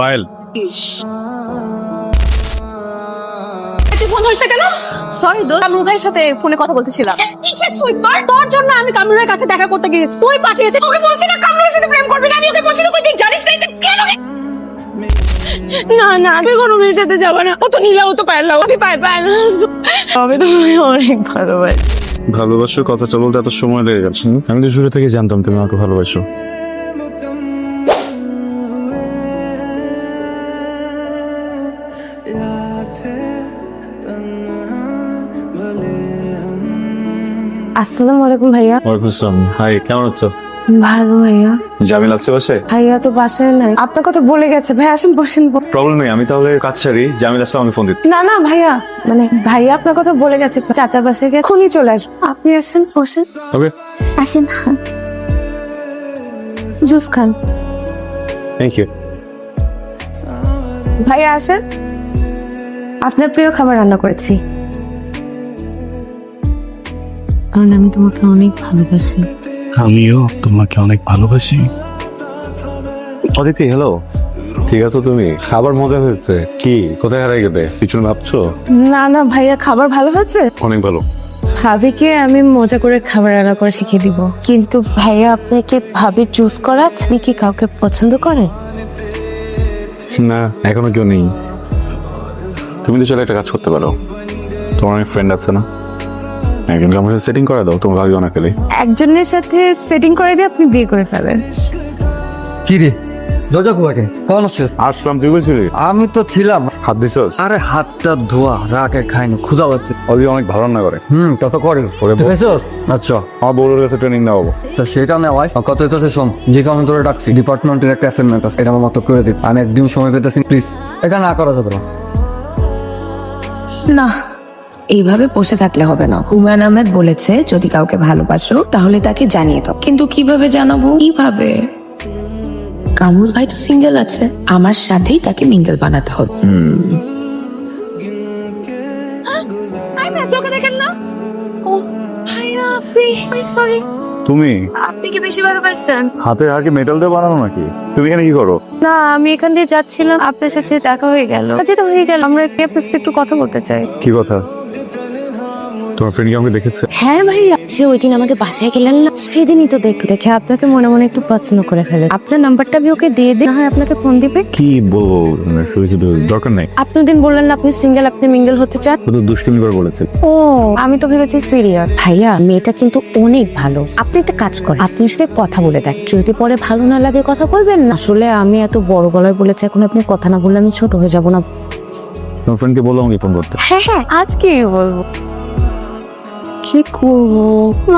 Payel, phone ধরছে কেন? Sorry দোস্ত, কামরুল ভাইয়ের সাথে ফোনে কথা বলতেছিলাম। কিসের সুইটবার? তোর জন্য আমি কামরুলের কাছে দেখা করতে গিয়েছি, তুই পাঠিয়েছিস। ওকে বলছি না কামরুলের সাথে প্রেম করবি না, আমি ওকে বলছি তুই জানিস না, কেন ওকে? না না, আমি কোনো মেয়ের সাথে যাবো না। ও তো নীলা, ও তো পারলাম, আমি পারলাম। আমি তো অনেক ভালোবাসি। ভালোবাসার কথাটা বলতে এত সময় লেগে গেছে। আমি তো শুরু থেকে জানতাম তুমি আমাকে ভালোবাসো। আসসালামু আলাইকুম ভাইয়া। ওয়ালাইকুম আসসালাম। হাই, কেমন আছো? ভালো ভাইয়া। জামিল আছে বাসায়? ভাইয়া তো বাসায় নাই, আপনার কথা বলে গেছে। ভাই আসেন, বসেন। প্রবলেম নেই, আমি তাহলে কাজ সারি, জামিল আসলে আমাকে ফোন দিতে। না না ভাইয়া, মানে ভাইয়া আপনার কথা বলে গেছে, চাচার বাসায় গিয়ে এখনই চলে আসবো। আপনি আসেন, বসেন। ওকে, আসেন, জুস খান। Thank you. ভাইয়া আসেন, আপনার প্রিয় খাবার রান্না করেছি। কারণ আমি তোমাকে অনেক ভালোবাসি। আমিও তোমাকে অনেক ভালোবাসি। অদিতি, হ্যালো। ঠিক আছো তুমি? খাবার মজা হয়েছে। কি, কোথায় হারাই গেলে? কিছু ভাবছো? না না ভাইয়া, খাবার ভালো হয়েছে। অনেক ভালো। ভাবিকে আমি মজা করে খাবার রান্না করে শিখিয়ে দিব। কিন্তু ভাইয়া, আপনাকে ভাবি চুজ করা, আপনি কি কাউকে পছন্দ করেন? না, এখনো কেউ নেই। তুমি তো চলে একটা কাজ করতে পারো, তোমার অনেক ফ্রেন্ড আছে না, একজনকে আমার সাথে সেটিং করে দাও, তোমার ভাবি অনেক পেলে। একজনের সাথে সেটিং করে দিয়ে আপনি বিয়ে করে ফেলেন। কি রে, দরজা খোলাকে কেমন আছিস? আসলাম, তুই বলছিলি? আমি তো ছিলাম। হাত দিছস? আরে হাতটা ধোয়া, রাগে খাইনি, ক্ষুধা পাচ্ছে। অদি অনেক ভালো রান্না করে। তা তো করে। ওরে তুই খাইছস? আচ্ছা আমার বউর কাছে ট্রেনিং দেওয়াবো। আচ্ছা, সেটা নেওয়াই কত হইতেছে শোন। যে কারণে তোরে ডাকছি, ডিপার্টমেন্টের একটা অ্যাসাইনমেন্ট আছে, এটা আমার মতো করে দিন। আমি একদিন সময় পেতেছি, প্লিজ। এটা না করা যাবে না। না, এইভাবে বসে থাকলে হবে না। হুমায়ুন আহমেদ বলেছে যদি কাউকে ভালোবাসো তাহলে তাকে জানিয়ে দাও। কিন্তু কিভাবে জানাবো? কিভাবে? কামরুল ভাই তো সিঙ্গেল আছে, আমার সাথেই তাকে মিঙ্গেল বানাতে হবে। চোখে দেখেন না। ও ভাইয়া, আপনি সরি। তুমি আপনি কি বেশি ভালো পাইছেন? হাতের হাড় কি মেটাল দিয়ে বানানো নাকি? তুমি এখানে কি করো? না, আমি এখান দিয়ে যাচ্ছিলাম, আপনার সাথে দেখা হয়ে গেল। যেটা হয়ে গেল, আমরা আপনার সাথে একটু কথা বলতে চাই। কি কথা? তোমার ফ্রেন্ড কি আমাকে দেখেছে? হ্যাঁ ভাইয়া, যে ওই দিন আমাকে বাসায় গেলেন না, সেদিনই তো দেখে আপনাকে মনে মনে একটু পছন্দ করে ফেলে। আপনার নাম্বারটা আমি ওকে দিয়ে দিই, না হয় আপনাকে ফোন দিবে। কি বলবো, শুধু শুধু দরকার নাই। আপনি দিন বললেন না আপনি সিঙ্গেল, আপনি মিঙ্গেল হতে চান। শুধু দুষ্টুমি করে বলেছে। ও, আমি তো ভেবেছি সিরিয়াস। ভাইয়া, মেয়েটা কিন্তু অনেক ভালো। আপনি একটা কাজ করেন, আপনি সাথে কথা বলে দেখ, যদি পরে ভালো না লাগে কথা বলবেন না। আসলে আমি এত বড় গলায় বলেছি, এখন আপনি কথা না বললে আমি ছোট হয়ে যাব না। তোমার ফ্রেন্ডকে বললো আমাকে ফোন করতে। হ্যাঁ হ্যাঁ, আজ কি বলবো? কি করবো?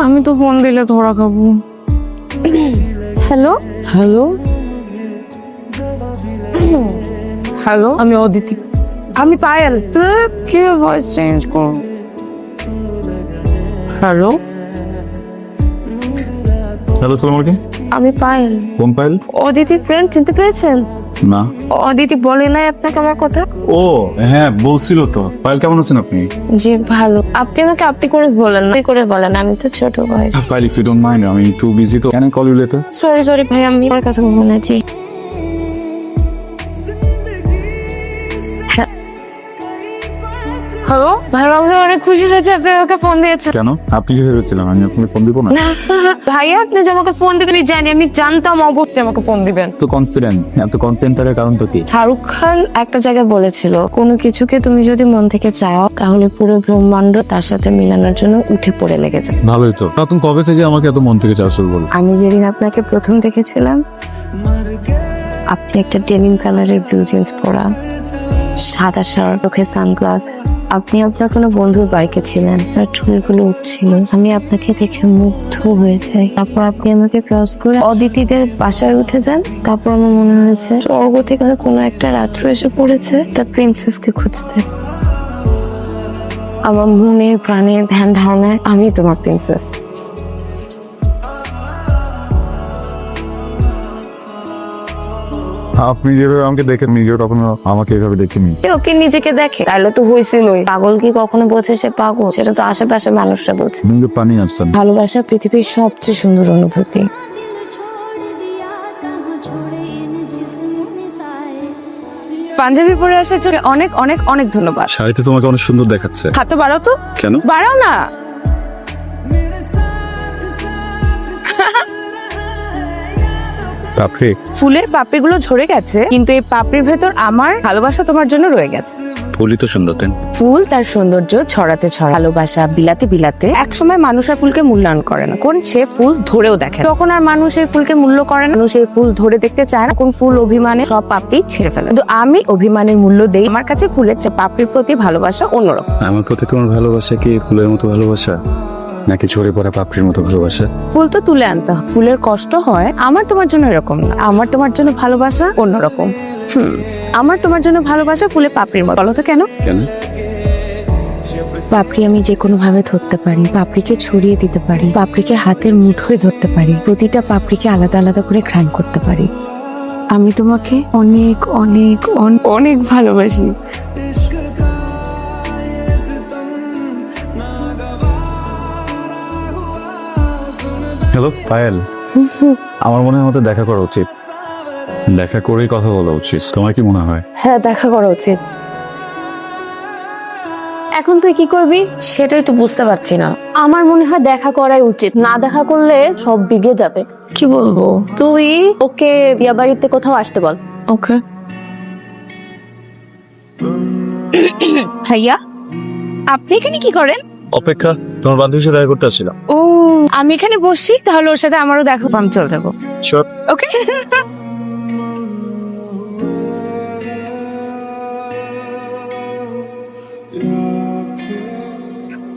আমি তো ফোন দিলে ধরা খাবো। হ্যালো হ্যালো হ্যালো, আমি অদিতি। আমি পায়েল। তুই কি ভয়েস চেঞ্জ কর? হ্যালো, হ্যালো, সালাম আলাইকুম। আমি পায়েল। কোন পায়েল? অদিতি ফ্রেন্ড, চিনতে পেরেছেন? না। অদিতি বলে নাই আপনাকে আমার কথা? ও হ্যাঁ, বলছিল তো। পায়েল, কেমন আছেন আপনি? জি ভালো। আপনি আমাকে আপনি করে বলেন, আপনি করে বলেন, আমি তো ছোট ভাই। Payel, if you don't mind, আমি একটু বিজি তো। Can I call you later? Sorry sorry ভাই, আমি আমার কথা বলেছি। হ্যালো ভাই, আমি অনেক খুশি হয়েছে আপনি আমাকে ফোন দিয়েছেন। কেন, আপনি কি ভেবেছিলেন আমি আপনাকে ফোন দিব না? না ভাইয়া, আপনি যে আমাকে ফোন দিবেন আমি জানি, আমি জানতাম অবশ্যই আমাকে ফোন দিবেন। তো কনফিডেন্স, এত কনটেন্টারের কারণ তো কি? শাহরুখ খান একটা জায়গায় বলেছিল, কোনো কিছুকে তুমি যদি মন থেকে চাও তাহলে পুরো ব্রহ্মাণ্ড তার সাথে মিলানোর জন্য উঠে পড়ে লেগেছে। ভালোই তো। তুমি কবে থেকে আমাকে এত মন থেকে চাওয়া শুরু করলো? আমি যেদিন আপনাকে প্রথম দেখেছিলাম, আপনি একটা ডেনিম কালারের ব্লু জিন্স পরা, সাদা শার্ট, চোখে সানগ্লাস, আপনি আপনার কোনো বন্ধুর বাইকে ছিলেন, আর চুলগুলো উঠছিল। আমি আপনাকে দেখে মুগ্ধ হয়ে যাই। তারপর আপনি আমাকে ক্রস করে অদিতিদের বাসায় উঠে যান। তারপর আমার মনে হয়েছে স্বর্গ থেকে কোনো একটা রাত্র এসে পড়েছে তার প্রিন্সেসকে খুঁজতে। আমার মনে প্রাণে ধ্যান ধারণায় আমি তোমার প্রিন্সেস। আপনি যেভাবে আমাকে দেখেন, নিজেও কখনো আমাকে এভাবে দেখিনি। ওকে নিজেকে দেখে, তাহলে তো হয়েছিলই। পাগল কি কখনো বলছে সে পাগল? সেটা তো আশেপাশে মানুষরা বলছে। মুখে পানি আসছেন। ভালোবাসা পৃথিবীর সবচেয়ে সুন্দর অনুভূতি। পাঞ্জাবি পরে আসার জন্য অনেক অনেক অনেক ধন্যবাদ। শাড়িতে তোমাকে অনেক সুন্দর দেখাচ্ছে। হাতটা বাড়াও তো। কেন? বাড়াও না। পাপড়ি? ফুলের পাপড়িগুলো ঝরে গেছে, কিন্তু এই পাপড়ির ভেতর আমার ভালোবাসা তোমার জন্য রয়ে গেছে। ফুলই তো সুন্দর, তাই না? ফুল তার সৌন্দর্য ছড়াতে ভালোবাসা বিলাতে বিলাতে একসময় মানুষ আর ফুলকে মূল্যায়ন করে না, কোন সে ফুল ধরেও দেখে না। তখন আর মানুষ এই ফুলকে মূল্য করে না, মানুষ এই ফুল ধরে দেখতে চায় না, কোন ফুল অভিমানে সব পাপড়ি ছেড়ে ফেলে। কিন্তু আমি অভিমানের মূল্য দেই। আমার কাছে ফুলের চেয়ে পাপড়ির প্রতি ভালোবাসা অন্যরকম। আমার প্রতি তোমার ভালোবাসা কি ফুলের মতো ভালোবাসা, নাকি ঝরে পড়া পাপড়ির মতো ভালোবাসা? ফুল তো তুলে আনতে হয়, ফুলের কষ্ট হয়। আমার তোমার জন্য এরকম না, আমার তোমার জন্য ভালোবাসা অন্যরকম। আমার তোমার জন্য ভালোবাসা ফুলে পাপড়ির মতো। বলো তো কেন? কেন? পাপড়ি আমি যে কোনো ভাবে ধরতে পারি, পাপড়িকে ছড়িয়ে দিতে পারি, পাপড়িকে হাতের মুঠোয় ধরতে পারি, প্রতিটা পাপড়িকে আলাদা আলাদা করে ঘ্রাণ করতে পারি। আমি তোমাকে অনেক অনেক অনেক ভালোবাসি। হ্যালো পায়েল, আমার মনে হয় আমাদের দেখা করা উচিত। দেখা করেই কথা বলা উচিত, তোমার কি মনে হয়? হ্যাঁ, দেখা করা উচিত। এখন তুই কি করবি? সেটাই তো বুঝতে পারছি না। আমার মনে হয় দেখা করাই উচিত, না দেখা করলে সব বিগে যাবে। কি বলবো? তুই ওকে বিয়া বাড়িতে কোথাও আসতে বল। ওকে। ভাইয়া, আপনি এখানে কি করেন? অপেক্ষা, তোমার বান্ধবীর সাথে দেখা করতে আসছিলাম। ও, আমি এখানে বসি, তাহলে ওর সাথে আমারও দেখা, আমি চলে যাবো। শিওর? ওকে।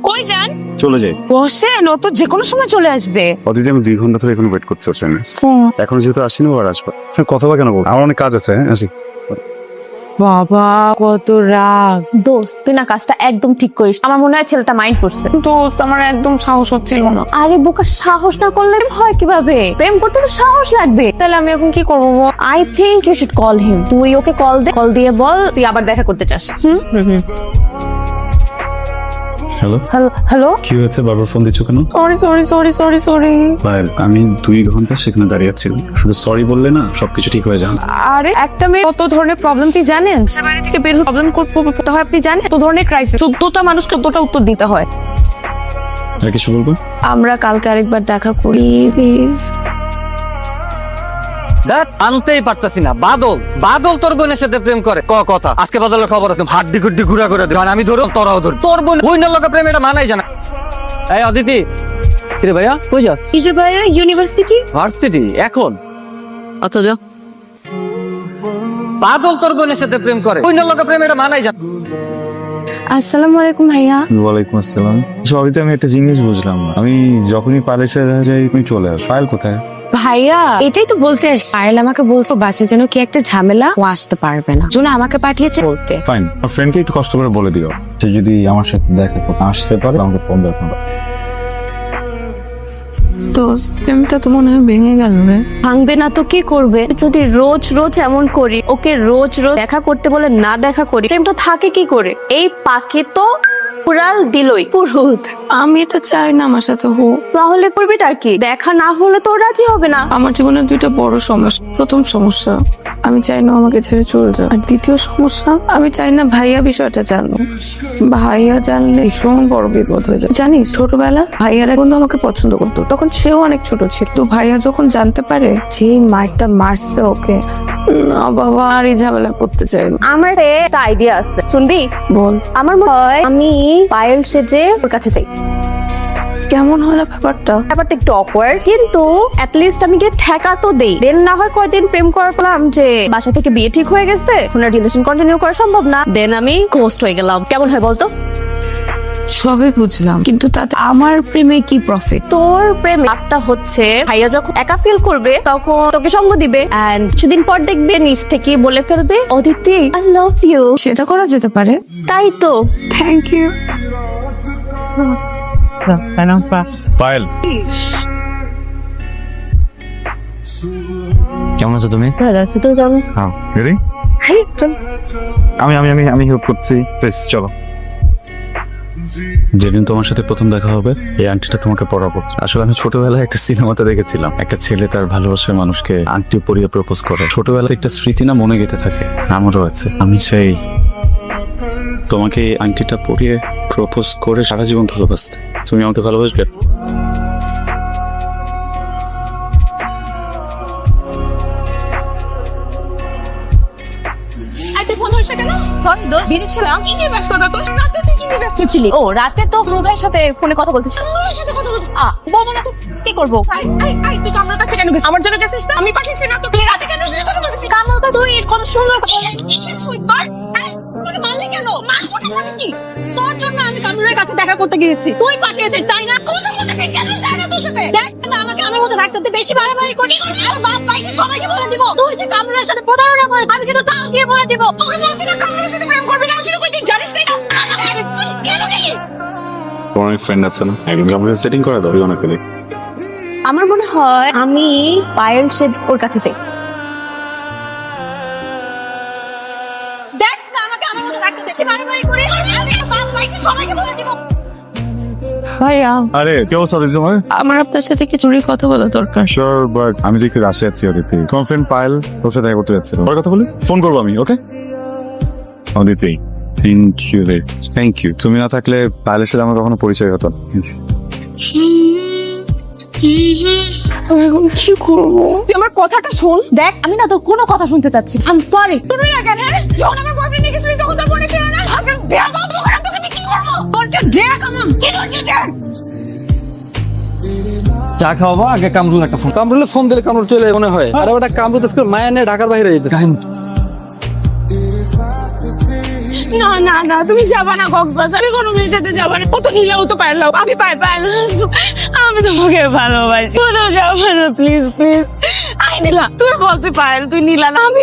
কই যান? চলে যাই। বসেন, ও তো যে কোনো সময় চলে আসবে। অতীতে আমি 2 ঘন্টা ধরে এখন ওয়েট করছি ওর জন্য। এখন যেহেতু আসিনি, ও আর আসবে। কথা বা কেন বল, আমার অনেক কাজ আছে, আসি। বাবা কত রাগ। দোস্ত, তুই না কাজটা একদম ঠিক করিস। আমার মনে হয় ছেলেটা মাইন্ড করছে। দোস্ত, আমার একদম সাহস হচ্ছিল না। আরে বোকা, সাহস না করলে হয় কিভাবে? প্রেম করতে তো সাহস লাগবে। তাহলে আমি এখন কি করবো? I think you should call him. তুই ওকে কল দে, কল দিয়ে বল তুই আবার দেখা করতে চাস। Hello, hello. কি হয়েছে? বারবার ফোন দিচ্ছ কেন? সরি। পায়েল, আমি 2 ঘন্টা সেখানে দাঁড়িয়ে আছিলাম, শুধু সরি বললে না সবকিছু ঠিক হয়ে যাবে। আরে একটা মেয়ে কত ধরনের প্রবলেম তুই জানেন? সে বাড়ি থেকে বের হয়ে প্রবলেম করতে হয়, আপনি জানেন? কত ধরনের ক্রাইসিস, 14টা মানুষকে 14টা উত্তর দিতে হয়। আর কিছু বলবো? আমরা কালকে আরেকবার দেখা করি প্লিজ। দেখ, আনতেই পারতাছি না। বাদল তোর বোনের সাথে প্রেম করে কথা। আজকে বাদলের খবর আছে, হাড্ডি গুড্ডি ঘুরা করে দেবে। আমি ধরো, তোরাও ধর। তোর বোনের লোক প্রেম, এটা মানাই জানা। এই অদিতি, কিরে ভাইয়া কই যাস? কি যে ভাইয়া, ইউনিভার্সিটি। ভার্সিটি এখন? অথচ বাদল তোর বোনের সাথে প্রেম করে, বোনের লোক প্রেম, এটা মানাই জানা। আসসালামু আলাইকুম ভাইয়া। ওয়ালাইকুম আসসালাম। অদিতে, আমি একটা জিনিস বুঝলাম না। আমি যখনই পায়েলের সাথে দেখা যাই, তুমি চলে আসো। পায়েল কোথায়? ভাইয়া, এটাই তো বলতে আসছি। পায়েল আমাকে বলছো বাসায় যেন কি একটা ঝামেলা, ও আসতে পারবে না। জন্য আমাকে পাঠিয়েছে বলতে। ফাইন, আমার ফ্রেন্ডকে একটু কষ্ট করে বলে দিও, সে যদি আমার সাথে দেখা করতে আসতে পারে আমাকে ফোন দেখানো। দোস্ত, প্রেমটা তো মনে হয় ভেঙে গেল রে। ভাঙবে না তো কি করবে? যদি রোজ রোজ এমন করি, ওকে রোজ রোজ দেখা করতে বলে না দেখা করি, প্রেমটা থাকে কি করে? এই পাখি তো উড়াল দিলই পুরুত। আমি তো চাই না আমার সাথে হোক। তাহলে করবিটা কি? দেখা না হলে তো ও রাজি হবে না। আমার জীবনে 2টা বড় সমস্যা। প্রথম সমস্যা, আমি চাই না আমাকে ছেড়ে চলে যাও। আর দ্বিতীয় সমস্যা, আমি চাই না ভাইয়া বিষয়টা জানো। ভাইয়া জানলে ভীষণ বড় বিপদ হয়ে যায়। জানিস, ছোটবেলা ভাইয়ারা বন্ধু আমাকে পছন্দ করতো, তখন সেও অনেক ছোট ছিল। তো ভাইয়া যখন জানতে পারে যেই মারটা মারছে ওকে, না বাবা, আর এই ঝামেলা করতে চাই না। আমার একটা আইডিয়া আছে, শুনবি? বল। আমার মনে হয় আমি পায়েল সেজে ওর কাছে যাই। কেমন হলো ব্যাপারটা? ব্যাপারটা একটু অকওয়ার্ড, কিন্তু অ্যাটলিস্ট আমি গিয়ে ঠেকা তো দেই। দেন না হয় কয়দিন প্রেম করার পেলাম যে বাসা থেকে বিয়ে ঠিক হয়ে গেছে, এখন আর রিলেশন কন্টিনিউ করা সম্ভব না, দেন আমি গোস্ট হয়ে গেলাম। কেমন হয় বলতো? সবই বুঝলাম, কিন্তু তাতে আমার প্রেমে কি প্রফিট? তোর প্রেম লাভটা হচ্ছে ভাইয়া যখন একা ফিল করবে তখন তোকে সঙ্গ দিবে, এন্ড কিছুদিন পর দেখবে নিজ থেকে বলে ফেলবে, অদিতি আই লাভ ইউ। সেটা করা যেতে পারে। তাই তো। Thank you. পায়েল, কেমন আছো তুমি? ভালো আছি তো, কেমন? হ্যাঁ রেডি। আমি হেল্প করছি, প্লিজ চলো। যেদিন তোমার সাথে প্রথম দেখা হবে এই আংটিটা তোমাকে পরাবো। আসলে আমি ছোটবেলায় একটা সিনেমাতে দেখেছিলাম, একটা ছেলে তার ভালোবাসার মানুষকে আংটি পরিয়ে প্রপোজ করে। ছোটবেলায় একটা স্মৃতি না মনে গেঁথে থাকে, আমারও আছে। আমি চাই তোমাকে এই আংটিটা পরিয়ে প্রপোজ করে সারা জীবন ভালোবাসতে। তুমি আমাকে ভালোবাসবে? তুই ফোন ধরছ কেন? সরি দোস্ত, বিজি ছিলাম। কি নিয়ে ব্যস্ততা তোর? রাতে তুই কি নিয়ে ব্যস্ত ছিলি? ও রাতে তো রুম ভাইয়ের সাথে ফোনে কথা বলতেছি। আমার সাথে কথা বলছিস? বলবো না তো কি করবো? তুই কামরার কাছে কেন গেছিস? আমার জন্য গেছিস না? আমি পাঠিয়েছি না তো? তুই রাতে কেন সাথে কথা বলছিস? কামল কা তুই কত সুন্দর কথা কিসের সুইট বার? তোকে মারলি কেন? মারবো না মানে কি? তোর জন্য আমি কামলের কাছে দেখা করতে গিয়েছি, তুই পাঠিয়েছিস তাই না? কথা বলতেছিস কেন সারা তোর সাথে? দেখ না, আমাকে আমার মতো রাখতে তুই বেশি বাড়াবাড়ি করবি। আর বাপ ভাইকে সবাইকে বলে দিব তুই যে কামলের সাথে প্রতারণা করে। আমি কিন্তু তাও দিয়ে বলে দিব। তোকে বলছি না কামরার সাথে প্রেম করবি না? তুই তো কইতে জানিস না? তুই কেন গেলি? তোমার অনেক ফ্রেন্ড আছে না, একদিন আমাকে সেটিং করে দাও অনেকে। আমার মনে হয় আমি পায়েল শেড ওর কাছে চাই। দেখ না, আমাকে আমার মতো রাখতে বেশি বাড়াবাড়ি করে। আমি বাপ ভাইকে সবাইকে বলে দিব। ভাইয়া, আরে কি অবস্থা দিদি তোমার? আমার আপনার সাথে কিছু কথা বলা দরকার। শিওর, বাট আমি তো একটু রাশে আছি অদিতি। তোমার ফ্রেন্ড পায়েল তোর সাথে দেখা করতে যাচ্ছিল। পরে কথা বলি, ফোন করবো আমি, ওকে? Aditi, thank you. তুমি না থাকলে পায়েলের সাথে আমার কখনো পরিচয় হতো না। আমি এখন কি করবো? তুই আমার কথাটা শোন। দেখ আমি না তোর কোনো কথা শুনতে চাচ্ছি। I am sorry. শুনবি না কেন? যখন আমার বয়ফ্রেন্ড নিয়ে গেছিলি তখন তোর মনে ছিল না? হাসিল দেয়া দাও তোকে, তোকে আমি কি করবো? তোরটা ডেক আমার কি করবি তুই? চা খাওয়াবো আগে কামরুল একটা ফোন। কামরুলে ফোন দিলে কামরুল চলে মনে হয়। আরে ওটা কামরুল আজকে মায়া নিয়ে ঢাকার বাইরে যেতে। না না না, তুমি যাবা না কক্সবাজার। আমি কোনো মেয়ের সাথে যাবা না। ও তো নিলাও তো পারলাম। আমি পারলাম। আমি তোমাকে ভালোবাসি। কোথাও যাবা না, প্লিজ প্লিজ। আই নিলা, তুই বল তুই পায়েল, তুই নিলা না। আমি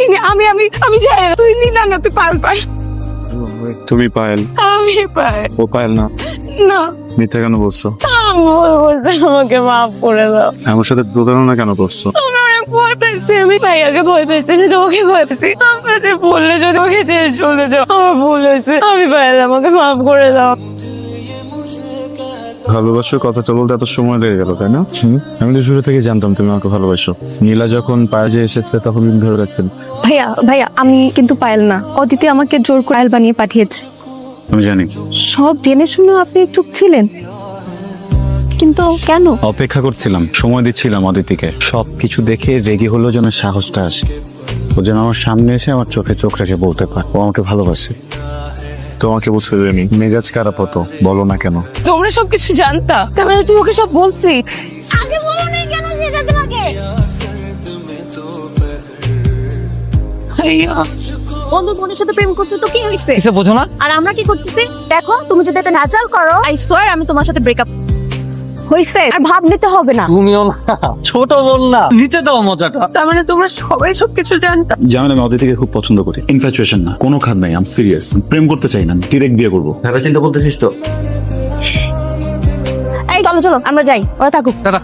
যাই না। তুই নিলা না, তুই পায়েল পায়েল। তুমি পায়েল? আমি পায়েল ও পায়েল না? না। মিথ্যা কেন বলছো? আমি বলছি, আমাকে মাফ করে দাও। আমার সাথে প্রতারণা কেন করছো? আমি অনেক ভয় পেয়েছি। আমি ভাইয়াকে ভয় পেয়েছি, আমি তোমাকে ভয় পেয়েছি। আমার কাছে বললে যদি ওকে ছেড়ে চলে যাও, আমার ভুল হয়েছে। আমি পায়েল, আমাকে মাফ করে দাও। ভালোবাসার কথাটা বলতে এত সময় লেগে গেল, তাই না? আমি তো শুরু থেকে জানতাম তুমি আমাকে ভালোবাসো। নীলা যখন পায়ে এসেছে তখন তুমি ধরে রাখছেন। ভাইয়া ভাইয়া আমি কিন্তু পায়েল না। অদিতি আমাকে জোর করে পায়েল বানিয়ে পাঠিয়েছে। আমি জানি, সব জেনে শুনেও আপনি চুপ ছিলেন, কিন্তু কেন? অপেক্ষা করছিলাম, সময় দিচ্ছিলাম অদিতিকে। সবকিছু দেখে রেগে হলো যেন সাহসটা আসে, ও যেন আমার সামনে এসে আমার চোখে চোখ রেখে বলতে পারে ও আমাকে ভালোবাসে। তোমাকে বুঝতে দেয়নি, মেজাজ খারাপ হতো, বলো না কেন? তোমরা সবকিছু জানতা, তার মানে তুই ওকে সব বলছি? আগে বলো না কেন সেটা তোমাকে? ভাইয়া, বন্ধুর বোনের সাথে প্রেম করছে তো কি হয়েছে? কিছু বোঝো না? আর আমরা কি করতেছি দেখো। তুমি যদি একটা নাচাল করো, আই সোয়ার আমি তোমার সাথে ব্রেকআপ হইছে। আর ভাব নিতে হবে না। তুমিও না, ছোট বোন না, নিচে দাও মজাটা। তার মানে তোমরা সবাই সবকিছু জানতা? জানেন আমি অদিতিকে খুব পছন্দ করি। ইনফ্যাচুয়েশন না, কোনো খাদ নাই, আম সিরিয়াস। প্রেম করতে চাই না, ডিরেক্ট বিয়ে করবো। ভেবে চিন্তা বলতেছিস তো? এই চলো চলো আমরা যাই, ওরা থাকুক। টাটা।